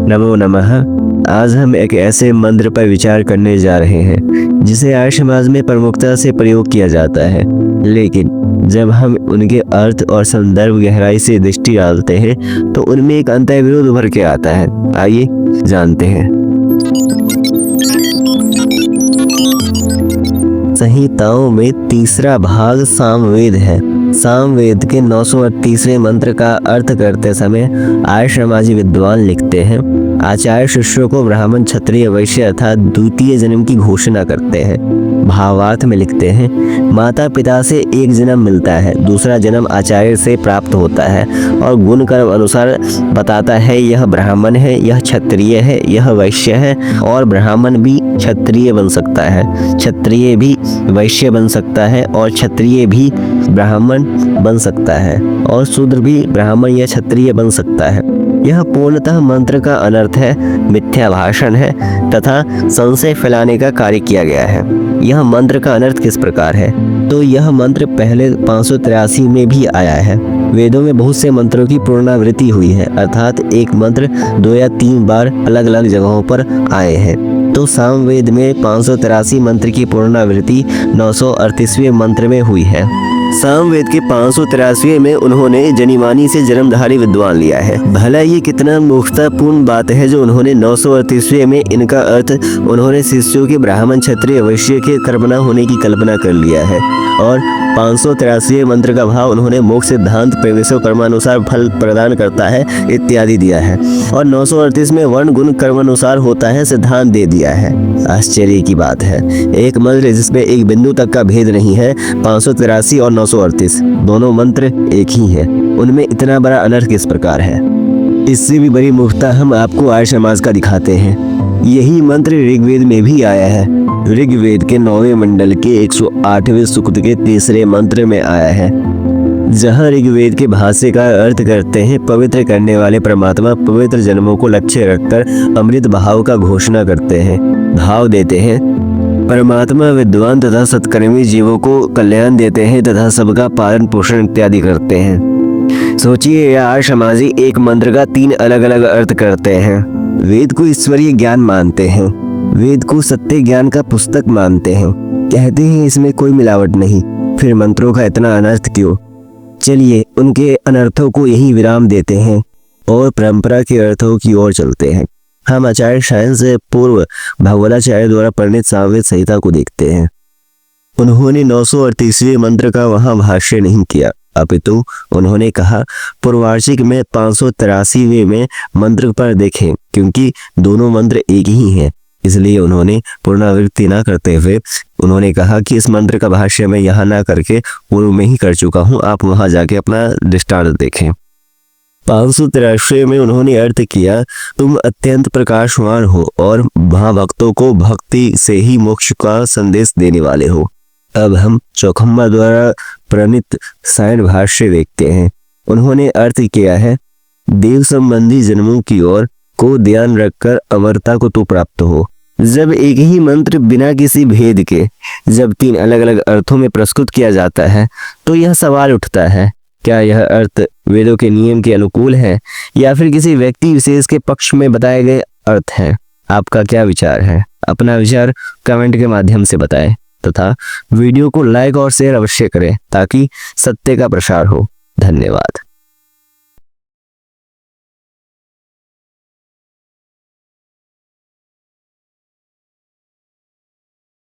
नमो नमः। आज हम एक ऐसे मंत्र पर विचार करने जा रहे हैं जिसे आर्य समाज में प्रमुखता से प्रयोग किया जाता है, लेकिन जब हम उनके अर्थ और संदर्भ गहराई से दृष्टि डालते हैं तो उनमें एक अंतर्विरोध उभर के आता है। आइए जानते हैं। संहिताओं में तीसरा भाग सामवेद है। सामवेद के 938वें मंत्र का अर्थ करते समय आर्य समाजी विद्वान लिखते हैं, आचार्य शिष्यों को ब्राह्मण क्षत्रिय वैश्य अर्थात द्वितीय जन्म की घोषणा करते हैं। भावार्थ में लिखते हैं, माता पिता से एक जन्म मिलता है, दूसरा जन्म आचार्य से प्राप्त होता है और गुण कर्म अनुसार बताता है यह ब्राह्मण है, यह क्षत्रिय है, यह वैश्य है, और ब्राह्मण भी क्षत्रिय बन सकता है, क्षत्रिय भी वैश्य बन सकता है, और क्षत्रिय भी ब्राह्मण बन सकता है, और शूद्र भी ब्राह्मण या क्षत्रिय बन सकता है। यह पूर्णतः मंत्र का अनर्थ है, मिथ्या भाषण है तथा संशय फैलाने का कार्य किया गया है। यह मंत्र का अनर्थ किस प्रकार है? तो यह मंत्र पहले 583 में भी आया है। वेदों में बहुत से मंत्रों की पुनरावृत्ति हुई है, अर्थात एक मंत्र 2 या 3 बार अलग अलग जगहों पर आए हैं। तो सामवेद में 583 मंत्र की पुनरावृत्ति 938वें मंत्र में हुई है। सामवेद के 583वें में उन्होंने जनिमानी से जन्मधारी विद्वान लिया है। भला ये कितना मूर्खतापूर्ण बात है जो उन्होंने 938वें में इनका अर्थ उन्होंने शिष्यों के ब्राह्मण क्षत्रिय वैश्य के कर्मणा होने की कल्पना कर लिया है, और 583वें मंत्र का भाव उन्होंने मोक्ष सिद्धांत प्रवेशो कर्मानुसार फल प्रदान करता है इत्यादि दिया है, और 938 में वर्ण गुण कर्मानुसार होता है सिद्धांत दे दिया है। आश्चर्य की बात है, एक मंत्र जिसमें एक बिंदु तक का भेद नहीं है, 583 और 938 दोनों मंत्र एक ही है, उनमें इतना बड़ा अनर्थ किस प्रकार है? इससे भी बड़ी मूर्खता हम आपको आर्य समाज का दिखाते हैं। यही मंत्र ऋग्वेद में भी आया है। ऋग्वेद के 9वें मंडल के 108वें सूक्त के 3रे मंत्र में आया है, जहाँ ऋग्वेद के भाष्य का अर्थ करते हैं, पवित्र करने वाले परमात्मा पवित्र जन्मों को लक्ष्य रखकर अमृत भाव का घोषणा करते हैं, भाव देते हैं। परमात्मा विद्वान तथा सत्कर्मी जीवों को कल्याण देते हैं तथा सबका पालन पोषण इत्यादि करते हैं। सोचिए, यह आर्य समाजी एक मंत्र का 3 अलग अलग अर्थ करते हैं। वेद को ईश्वरीय ज्ञान मानते हैं, वेद को सत्य ज्ञान का पुस्तक मानते हैं, कहते हैं इसमें कोई मिलावट नहीं, फिर मंत्रों का इतना अनर्थ क्यों? चलिए उनके अनर्थों को यही विराम देते हैं और परंपरा के अर्थों की ओर चलते हैं। हम आचार्य शायन से पूर्व भगवदाचार्य द्वारा प्रणीत सामवेद संहिता को देखते हैं। उन्होंने 938वें मंत्र का वहां भाष्य नहीं किया, अपितु उन्होंने कहा पूर्वार्चिक में 583वें में मंत्र पर देखें, क्योंकि दोनों मंत्र एक ही हैं, इसलिए उन्होंने पुनरावृत्ति न करते हुए उन्होंने कहा कि इस मंत्र का भाष्य मैं यहाँ ना करके पूर्व में ही कर चुका हूँ, आप वहां जाके अपना दृष्टांत देखें। 583 में उन्होंने अर्थ किया, तुम अत्यंत प्रकाशवान हो और महाभक्तों को भक्ति से ही मोक्ष का संदेश देने वाले हो। अब हम चौखम्बा द्वारा प्रणीत सायन भाष्य देखते हैं। उन्होंने अर्थ किया है, देव संबंधी जन्मों की ओर को ध्यान रखकर अमरता को तो प्राप्त हो। जब एक ही मंत्र बिना किसी भेद के जब 3 अलग अलग अर्थों में प्रस्तुत किया जाता है तो यह सवाल उठता है, क्या यह अर्थ वेदों के नियम के अनुकूल है या फिर किसी व्यक्ति विशेष के पक्ष में बताए गए अर्थ हैं? आपका क्या विचार है? अपना विचार कमेंट के माध्यम से बताएं तथा वीडियो को लाइक और शेयर अवश्य करें ताकि सत्य का प्रसार हो। धन्यवाद।